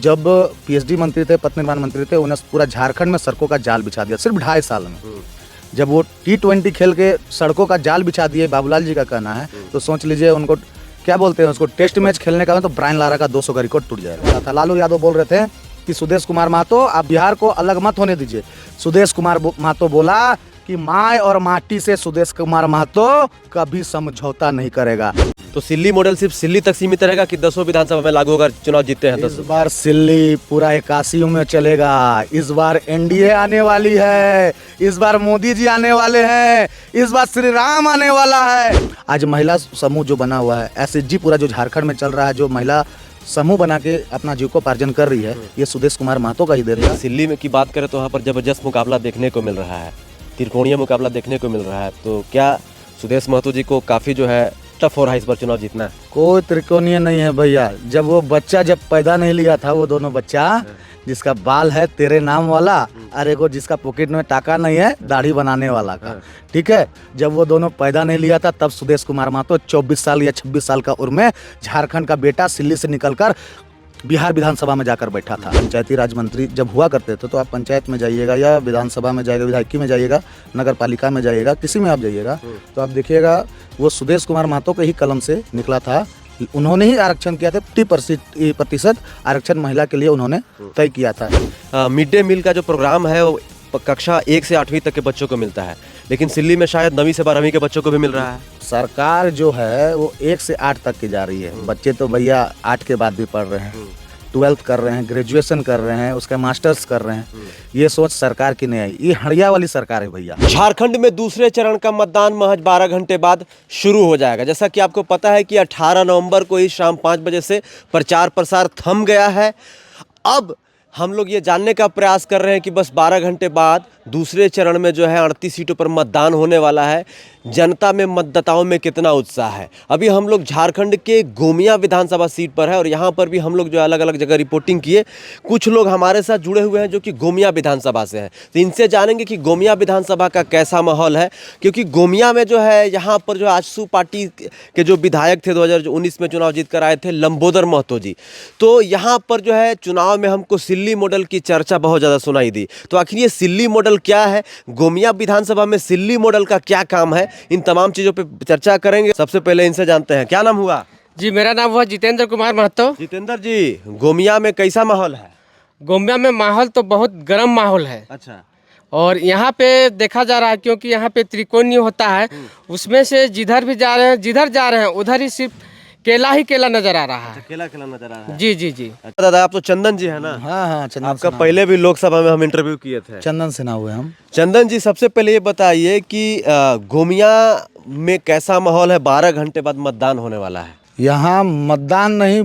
जब पीएचडी मंत्री थे, पथ निर्माण मंत्री थे, उन्हें पूरा झारखंड में सड़कों का जाल बिछा दिया सिर्फ 2.5 साल में। जब वो T20 खेल के सड़कों का जाल बिछा दिए, बाबूलाल जी का कहना है, तो सोच लीजिए उनको क्या बोलते हैं उसको, टेस्ट मैच खेलने का तो ब्रायन लारा का 200 का रिकॉर्ड टूट जाएगा। लालू यादव बोल रहे थे कि सुदेश कुमार महतो आप बिहार को अलग मत होने दीजिए। सुदेश कुमार महतो बोला कि माय और माटी से सुदेश कुमार महतो कभी समझौता नहीं करेगा। तो सिल्ली मॉडल सिर्फ सिल्ली तक सीमित रहेगा कि 10 विधानसभा में लागू होकर चुनाव जीतते हैं? इस बार सिल्ली पूरा 81 में चलेगा। इस बार एनडीए आने वाली है, इस बार मोदी जी आने वाले हैं, इस बार श्री राम आने वाला है। आज महिला समूह जो बना हुआ है, एसएचजी पूरा जो झारखंड में चल रहा है, जो महिला समूह बना के अपना जीविकोपार्जन कर रही है, ये सुदेश कुमार महतो का ही देन है। सिल्ली में की बात करें तो वहाँ पर जबरदस्त मुकाबला देखने को मिल रहा है, त्रिकोणीय मुकाबला देखने को मिल रहा है। तो क्या सुदेश महतो जी को काफ़ी जो है टफ हो रहा है इस बार चुनाव जीतना? कोई त्रिकोणीय नहीं है भैया। जब वो बच्चा जब पैदा नहीं लिया था, वो दोनों बच्चा जिसका बाल है तेरे नाम वाला और एगो जिसका पॉकेट में टाका नहीं है दाढ़ी बनाने वाला का, ठीक है, जब वो दोनों पैदा नहीं लिया था तब सुदेश कुमार महतो 24 साल या 26 साल का उम्र में झारखंड का बेटा सिल्ली से निकलकर बिहार विधानसभा में जाकर बैठा था। पंचायती राज मंत्री जब हुआ करते थे तो आप पंचायत में जाइएगा या विधानसभा में जाइएगा, विधायकी में जाइएगा, नगर पालिका में जाइएगा, किसी में आप जाइएगा तो आप देखिएगा वो सुदेश कुमार महतो के ही कलम से निकला था। उन्होंने ही आरक्षण किया था, 30% आरक्षण महिला के लिए उन्होंने तय किया था। मिड डे मील का जो प्रोग्राम है वो कक्षा 1 से 8वीं तक के बच्चों को मिलता है, लेकिन सिल्ली में शायद 9वीं से 12वीं के बच्चों को भी मिल रहा है। सरकार जो है वो 1 से 8 तक की जा रही है। बच्चे तो भैया 8 के बाद भी पढ़ रहे हैं, 12th कर रहे हैं, ग्रेजुएशन कर रहे हैं, उसका मास्टर्स कर रहे हैं। ये सोच सरकार की नहीं आई, ये हड़िया वाली सरकार है भैया। झारखंड में दूसरे चरण का मतदान महज 12 घंटे बाद शुरू हो जाएगा। जैसा कि आपको पता है कि 18 नवंबर को ही शाम 5 बजे से प्रचार प्रसार थम गया है। अब हम लोग ये जानने का प्रयास कर रहे हैं कि बस 12 घंटे बाद दूसरे चरण में जो है 38 सीटों पर मतदान होने वाला है। जनता में, मतदाताओं में कितना उत्साह है। अभी हम लोग झारखंड के गोमिया विधानसभा सीट पर है और यहाँ पर भी हम लोग जो है अलग अलग जगह रिपोर्टिंग किए। कुछ लोग हमारे साथ जुड़े हुए हैं जो कि गोमिया विधानसभा से हैं, तो इनसे जानेंगे कि गोमिया विधानसभा का कैसा माहौल है। क्योंकि गोमिया में जो है यहाँ पर जो आजसू पार्टी के जो विधायक थे 2019 में चुनाव जीत कर आए थे, लंबोदर महतो जी, तो यहाँ पर जो है चुनाव में हमको सिल्ली मॉडल की चर्चा बहुत ज़्यादा सुनाई दी। तो आखिर ये सिल्ली मॉडल क्या है, गोमिया विधानसभा में सिल्ली मॉडल का क्या काम है, इन तमाम चीजों पे चर्चा करेंगे। सबसे पहले इनसे जानते हैं, क्या नाम हुआ? जी, मेरा नाम हुआ जितेंद्र कुमार महतो। जितेंद्र जी, गोमिया में कैसा माहौल है? गोमिया में माहौल तो बहुत गर्म माहौल है। अच्छा। और यहाँ पे देखा जा रहा है क्योंकि यहाँ पे त्रिकोणीय होता है, उसमें से जिधर भी जा रहे हैं, जिधर जा रहे हैं उधर ही सिर्फ केला ही केला नजर आ रहा है। केला केला नजर आ रहा है। जी जी जी। अच्छा दादा, आप तो चंदन जी है ना? हाँ हाँ, चंदन आपका सिन्हा। पहले भी लोकसभा में हम इंटरव्यू किए थे। चंदन सिन्हा हुए हम। चंदन जी, सबसे पहले ये बताइए कि गोमिया में कैसा माहौल है? 12 घंटे बाद मतदान होने वाला है। यहाँ मतदान नहीं,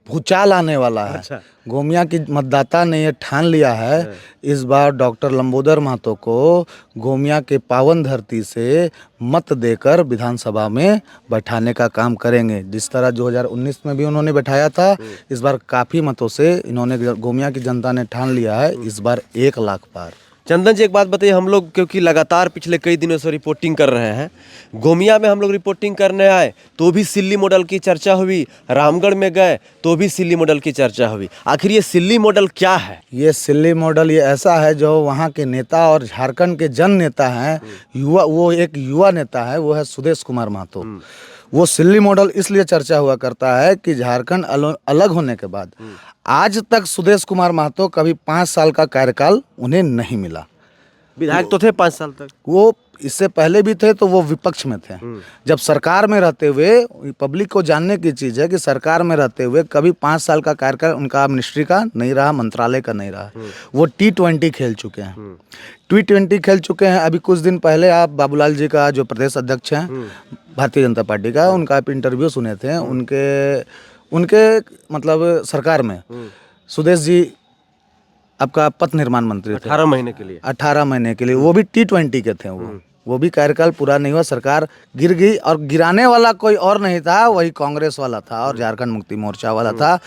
भूचाल आने वाला है। अच्छा। गोमिया की मतदाता ने ये ठान लिया है इस बार डॉक्टर लंबोदर महतो को गोमिया के पावन धरती से मत देकर विधानसभा में बैठाने का काम करेंगे। जिस तरह 2019 में भी उन्होंने बैठाया था, इस बार काफ़ी मतों से इन्होंने, गोमिया की जनता ने ठान लिया है इस बार 1 लाख पार। चंदन जी, एक बात बताइए, हम लोग क्योंकि लगातार पिछले कई दिनों से रिपोर्टिंग कर रहे हैं, गोमिया में हम लोग रिपोर्टिंग करने आए तो भी सिल्ली मॉडल की चर्चा हुई, रामगढ़ में गए तो भी सिल्ली मॉडल की चर्चा हुई। आखिर ये सिल्ली मॉडल क्या है? ये सिल्ली मॉडल ये ऐसा है जो वहाँ के नेता और झारखंड के जन नेता हैं, युवा, वो एक युवा नेता है, वो है सुदेश कुमार महतो। वो सिल्ली मॉडल इसलिए चर्चा हुआ करता है कि झारखंड अलग होने के बाद आज तक सुदेश कुमार महतो कभी 5 साल का कार्यकाल उन्हें नहीं मिला। विधायक तो थे 5 साल तक, वो इससे पहले भी थे तो वो विपक्ष में थे। जब सरकार में रहते हुए, पब्लिक को जानने की चीज़ है कि सरकार में रहते हुए कभी 5 साल का कार्यकाल उनका मिनिस्ट्री का नहीं रहा, मंत्रालय का नहीं रहा। वो T20 खेल चुके हैं, T20 खेल चुके हैं। अभी कुछ दिन पहले आप बाबूलाल जी का जो प्रदेश अध्यक्ष हैं भारतीय जनता पार्टी का, उनका आप इंटरव्यू सुने थे। उनके मतलब सरकार में सुदेश जी आपका पथ निर्माण मंत्री थे 18 महीने के लिए। 18 महीने के लिए, वो भी T20 के थे। वो भी कार्यकाल पूरा नहीं हुआ, सरकार गिर गई। और गिराने वाला कोई और नहीं था, वही कांग्रेस वाला था और झारखंड मुक्ति मोर्चा वाला था।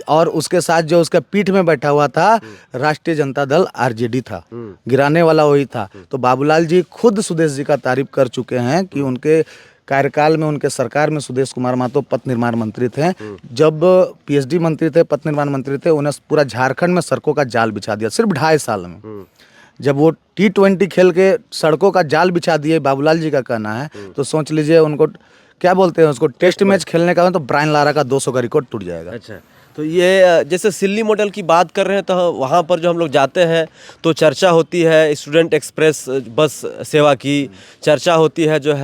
और उसके साथ जो उसके पीठ में बैठा हुआ था राष्ट्रीय जनता दल RJD था। गिराने वाला वही था। तो बाबूलाल जी खुद सुदेश जी का तारीफ कर चुके हैं कि उनके कार्यकाल में उनके सरकार में सुदेश कुमार महतो पथ निर्माण मंत्री थे। जब पीएचडी मंत्री थे, पथ निर्माण मंत्री थे, उन्हें पूरा झारखंड में सड़कों का जाल बिछा दिया सिर्फ 2.5 साल में। जब वो T20 खेल के सड़कों का जाल बिछा दिए, बाबूलाल जी का कहना है, तो सोच लीजिए उनको क्या बोलते हैं उसको, टेस्ट मैच खेलने का हो तो ब्रायन लारा का 200 का रिकॉर्ड टूट जाएगा। अच्छा, तो ये जैसे सिल्ली मॉडल की बात कर रहे हैं, तो वहाँ पर जो हम लोग जाते हैं तो चर्चा होती है स्टूडेंट एक्सप्रेस बस सेवा की, चर्चा होती है जो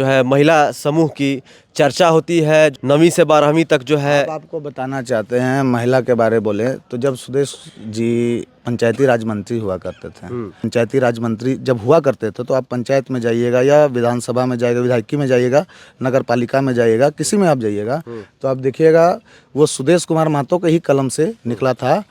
है महिला समूह की, चर्चा होती है 9वीं से 12वीं तक जो है। अब आपको बताना चाहते हैं महिला के बारे बोले तो जब सुदेश जी पंचायती राज मंत्री हुआ करते थे, पंचायती राज मंत्री जब हुआ करते थे तो आप पंचायत में जाइएगा या विधानसभा में जाइएगा, विधायकी में जाइएगा, नगर पालिका में जाइएगा, किसी में आप जाइएगा तो आप देखिएगा वो सुदेश कुमार महतो के ही कलम से निकला था।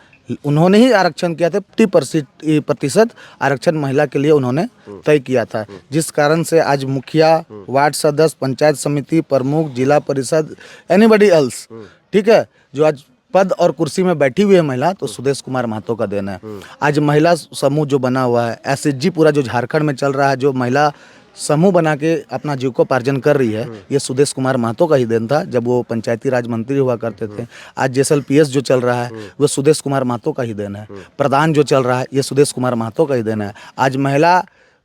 उन्होंने ही आरक्षण किया था, 50% आरक्षण महिला के लिए उन्होंने तय किया था, जिस कारण से आज मुखिया, वार्ड सदस्य, पंचायत समिति प्रमुख, जिला परिषद, एनीबडी एल्स, ठीक है, जो आज पद और कुर्सी में बैठी हुई है महिला, तो सुदेश कुमार महतो का देन है। आज महिला समूह जो बना हुआ है, एसएचजी पूरा जो झारखंड में चल रहा है, जो महिला समूह बना के अपना जीविकोपार्जन कर रही है, ये सुदेश कुमार महतो का ही देन था जब वो पंचायती राज मंत्री हुआ करते थे। आज JSLPS जो चल रहा है वो सुदेश कुमार महतो का ही देन है। प्रधान जो चल रहा है ये सुदेश कुमार महतो का ही देन है। आज महिला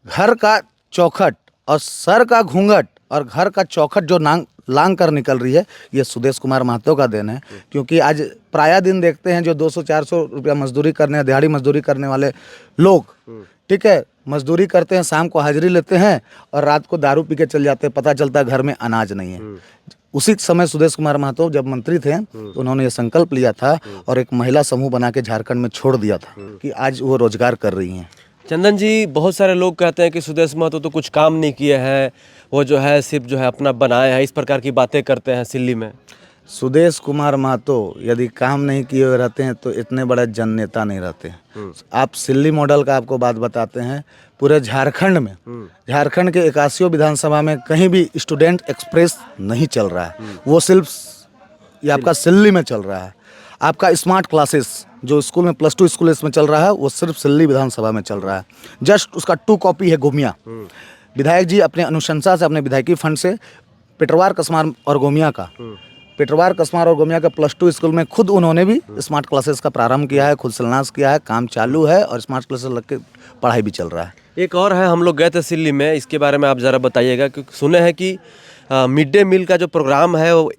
घर का चौखट और सर का घूंघट और घर का चौखट जो लांग कर निकल रही है, ये सुदेश कुमार महतो का देन है। क्योंकि आज प्राय दिन देखते हैं जो 200-400 रुपया मजदूरी करने, दिहाड़ी मजदूरी करने वाले लोग, ठीक है, मजदूरी करते हैं, शाम को हाजिरी लेते हैं और रात को दारू पी के चल जाते हैं, पता चलता है घर में अनाज नहीं है। उसी समय सुदेश कुमार महतो जब मंत्री थे तो उन्होंने ये संकल्प लिया था और एक महिला समूह बना के झारखंड में छोड़ दिया था कि आज वो रोजगार कर रही हैं। चंदन जी, बहुत सारे लोग कहते हैं कि सुदेश महतो तो कुछ काम नहीं किए हैं, वो जो है सिर्फ जो है अपना बनाए हैं, इस प्रकार की बातें करते हैं सिल्ली में। सुदेश कुमार महतो यदि काम नहीं किए हुए रहते हैं तो इतने बड़े जन नेता नहीं रहते। आप सिल्ली मॉडल का आपको बात बताते हैं, पूरे झारखंड में, झारखंड के 81 विधानसभा में कहीं भी स्टूडेंट एक्सप्रेस नहीं चल रहा है, वो सिर्फ ये आपका सिल्ली में चल रहा है। आपका स्मार्ट क्लासेस जो स्कूल में +2 स्कूल इसमें चल रहा है वो सिर्फ सिल्ली विधानसभा में चल रहा है। जस्ट उसका 2 कॉपी है गोमिया। विधायक जी अपने अनुशंसा से, अपने विधायकी फंड से पिटरवार, कसमार और गोमिया का, पिटरवार, कसमार और गोमिया का +2 स्कूल में खुद उन्होंने भी स्मार्ट क्लासेस का प्रारंभ किया है, खुद शिलान्यास किया है, काम चालू है और स्मार्ट क्लासेस लग के पढ़ाई भी चल रहा है। एक और है, हम लोग गए थे सिल्ली में, इसके बारे में आप ज़रा बताइएगा, क्योंकि सुने हैं कि मिड डे मील का जो प्रोग्राम है वो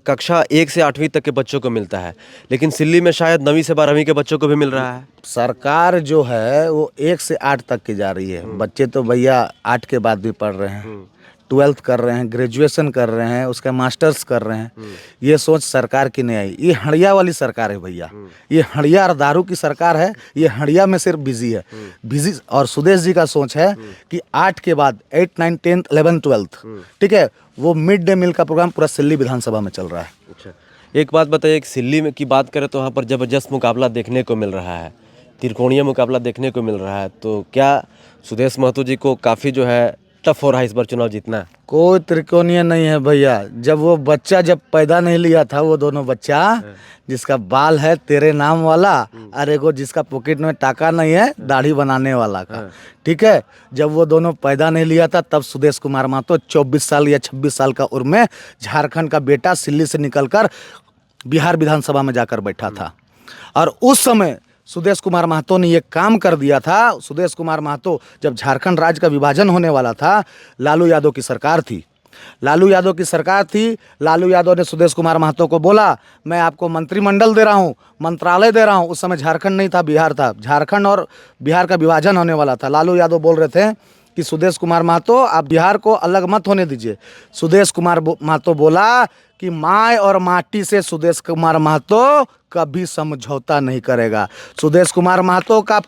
कक्षा 1 से 8वीं तक के बच्चों को मिलता है, लेकिन सिल्ली में शायद 9वीं से 12वीं के बच्चों को भी मिल रहा है। सरकार जो है वो 1 से 8 तक की जा रही है। बच्चे तो भैया 8 के बाद भी पढ़ रहे हैं, 12th कर रहे हैं, ग्रेजुएशन कर रहे हैं, उसका मास्टर्स कर रहे हैं। ये सोच सरकार की नहीं आई, ये हड़िया वाली सरकार है भैया। ये हड़िया और दारू की सरकार है, ये हड़िया में सिर्फ बिजी है, बिजी। और सुदेश जी का सोच है कि 8 के बाद 8, 9, 10, 11, 12, ठीक है, वो मिड डे मील का प्रोग्राम पूरा सिल्ली विधानसभा में चल रहा है। अच्छा, एक बात बताइए कि सिल्ली में की बात करें तो वहाँ पर जबरदस्त मुकाबला देखने को मिल रहा है, त्रिकोणीय मुकाबला देखने को मिल रहा है, तो क्या सुदेश महतो जी को काफ़ी जो है टफ हो रहा है इस बार चुनाव जीतना? कोई त्रिकोणीय नहीं है भैया। जब वो बच्चा जब पैदा नहीं लिया था, वो दोनों बच्चा, जिसका बाल है तेरे नाम वाला और एगो जिसका पॉकेट में टाका नहीं है दाढ़ी बनाने वाला का, ठीक है, जब वो दोनों पैदा नहीं लिया था तब सुदेश कुमार महतो 24 साल या 26 साल का उम्र में झारखंड का बेटा सिल्ली से निकलकर बिहार विधानसभा में जाकर बैठा था। और उस समय सुदेश कुमार महतो ने ये काम कर दिया था। सुदेश कुमार महतो जब झारखंड राज्य का विभाजन होने वाला था, लालू यादव की सरकार थी, लालू यादव की सरकार थी। लालू यादव ने सुदेश कुमार महतो को बोला, मैं आपको मंत्रिमंडल दे रहा हूँ, मंत्रालय दे रहा हूँ। उस समय झारखंड नहीं था, बिहार था। झारखंड और बिहार का विभाजन होने वाला था। लालू यादव बोल रहे थे कि सुदेश कुमार महतो आप बिहार को अलग मत होने दीजिए। सुदेश कुमार महतो बोला कि माय और माटी से सुदेश कुमार महतो कभी समझौता नहीं करेगा। सुदेश कुमार महतो का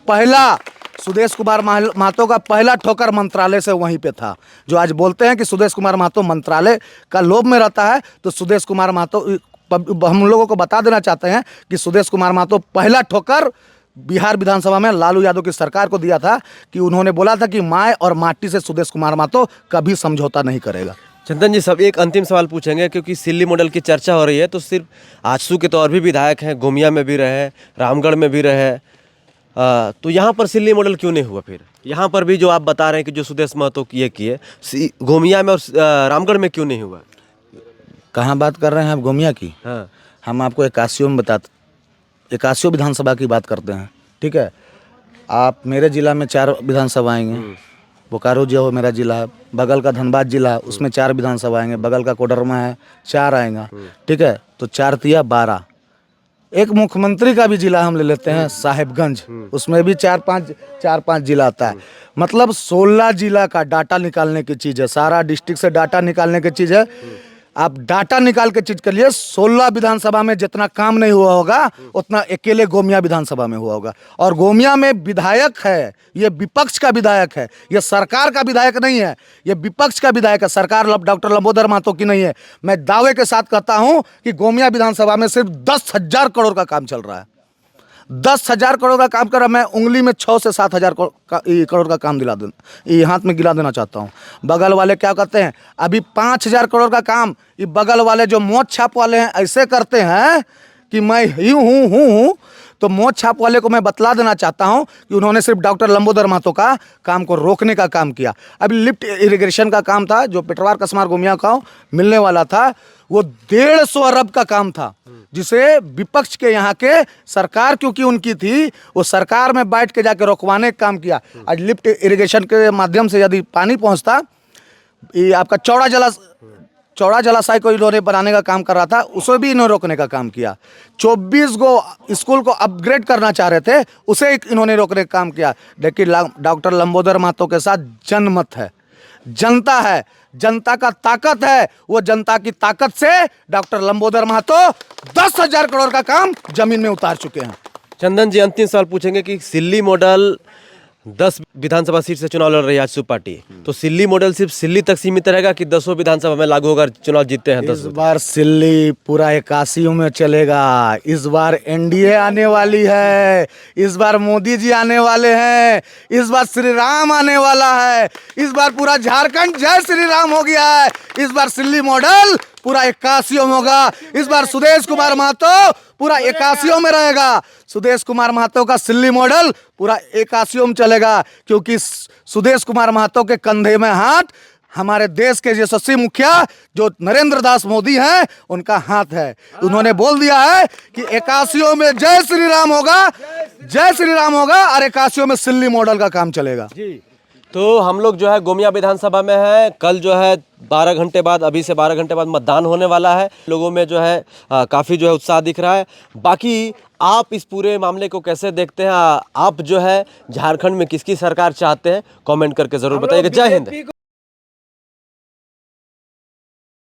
पहला ठोकर मंत्रालय से वहीं पे था। जो आज बोलते हैं कि सुदेश कुमार महतो मंत्रालय का लोभ में रहता है, तो सुदेश कुमार महतो, हम लोगों को बता देना चाहते हैं कि सुदेश कुमार महतो पहला ठोकर बिहार विधानसभा में लालू यादव की सरकार को दिया था कि उन्होंने बोला था कि माय और माटी से सुदेश कुमार महतो कभी समझौता नहीं करेगा। चंदन जी, सब एक अंतिम सवाल पूछेंगे, क्योंकि सिल्ली मॉडल की चर्चा हो रही है, तो सिर्फ आजसू के तो और भी विधायक हैं, गोमिया में भी रहे, रामगढ़ में भी रहे, तो यहाँ पर सिल्ली मॉडल क्यों नहीं हुआ फिर? यहाँ पर भी जो आप बता रहे हैं कि जो सुदेश महतो किए किए, गोमिया में और रामगढ़ में क्यों नहीं हुआ? कहाँ बात कर रहे हैं आप गोमिया की? हाँ हम आपको 81 में इक्यासी विधानसभा की बात करते हैं, ठीक है। आप मेरे जिला में 4 विधानसभा आएंगे, बोकारो जो मेरा जिला है, बगल का धनबाद जिला है उसमें 4 विधानसभा आएंगे, बगल का कोडरमा है 4 आएगा, ठीक है। तो 4 तिया 12। एक मुख्यमंत्री का भी जिला हम ले लेते हैं साहिबगंज, उसमें भी 4-5 जिला आता है। मतलब 16 जिला का डाटा निकालने की चीज़ है, सारा डिस्ट्रिक्ट से डाटा निकालने की चीज़ है। आप डाटा निकाल के चीज कर लिए, 16 विधानसभा में जितना काम नहीं हुआ होगा उतना अकेले गोमिया विधानसभा में हुआ होगा। और गोमिया में विधायक है, ये विपक्ष का विधायक है, ये सरकार का विधायक नहीं है, ये विपक्ष का विधायक है। सरकार डॉक्टर लंबोदर महतो की नहीं है। मैं दावे के साथ कहता हूं कि गोमिया विधानसभा में सिर्फ 10,000 करोड़ का काम चल रहा है। 10,000 करोड़ का काम कर रहा। मैं उंगली में 6 से 7,000 करोड़ का काम दिला दूँ, ये हाथ में गिला देना चाहता हूँ। बगल वाले क्या करते हैं, अभी 5,000 करोड़ का काम ये बगल वाले जो मोच छाप वाले हैं ऐसे करते हैं कि मैं ही हूँ। तो मोच छाप वाले को मैं बतला देना चाहता हूं कि उन्होंने सिर्फ डॉक्टर लंबोदर महतो का काम को रोकने का काम किया। अभी लिफ्ट इरिगेशन का काम था जो पिटवार कसमार गोमिया का मिलने वाला था, वो 150 अरब का काम था, जिसे विपक्ष के यहाँ के सरकार क्योंकि उनकी थी, वो सरकार में बैठ के जाके रोकवाने का काम किया। आज लिफ्ट इरिगेशन के माध्यम से यदि पानी पहुँचता, ये आपका चौड़ा जलाशय को इन्होंने बनाने का काम कर रहा था, उसे भी इन्होंने रोकने का काम किया। 24 गो स्कूल को अपग्रेड करना चाह रहे थे, उसे इन्होंने रोकने का काम किया। लेकिन डॉक्टर लंबोदर महतो के साथ जनमत है, जनता है, जनता का ताकत है। वो जनता की ताकत से डॉक्टर लंबोदर महतो 10,000 करोड़ का काम जमीन में उतार चुके हैं। चंदन जी, अंतिम सवाल पूछेंगे कि सिल्ली मॉडल 10 विधानसभा सीट से चुनाव लड़ रही है आजसू पार्टी, तो सिल्ली मॉडल सिर्फ सिल्ली तक सीमित रहेगा कि 10 विधानसभा में लागू होगा, चुनाव जीतते हैं 10? इस बार सिल्ली पूरा 81 में चलेगा। इस बार एनडीए आने वाली है, इस बार मोदी जी आने वाले हैं, इस बार श्री राम आने वाला है, इस बार पूरा झारखंड जय श्री राम हो गया है। इस बार सिल्ली मॉडल पूरा 81 में होगा। इस बार सुदेश कुमार महतो पूरा 81 में रहेगा। सुदेश कुमार महतो का सिल्ली मॉडल पूरा 81 में चलेगा, क्योंकि सुदेश कुमार महतो के कंधे में हाथ हमारे देश के यशस्वी मुखिया जो नरेंद्र दास मोदी हैं, उनका हाथ है। उन्होंने बोल दिया है कि 81 में जय श्री राम होगा, जय श्री राम होगा, और 81 में सिल्ली मॉडल का काम चलेगा। तो हम लोग जो है गोमिया विधानसभा में है, कल जो है 12 घंटे बाद, अभी से 12 घंटे बाद मतदान होने वाला है। लोगों में जो है काफ़ी जो है उत्साह दिख रहा है। बाकी आप इस पूरे मामले को कैसे देखते हैं? आप जो है झारखंड में किसकी सरकार चाहते हैं, कमेंट करके ज़रूर बताइएगा। जय हिंद।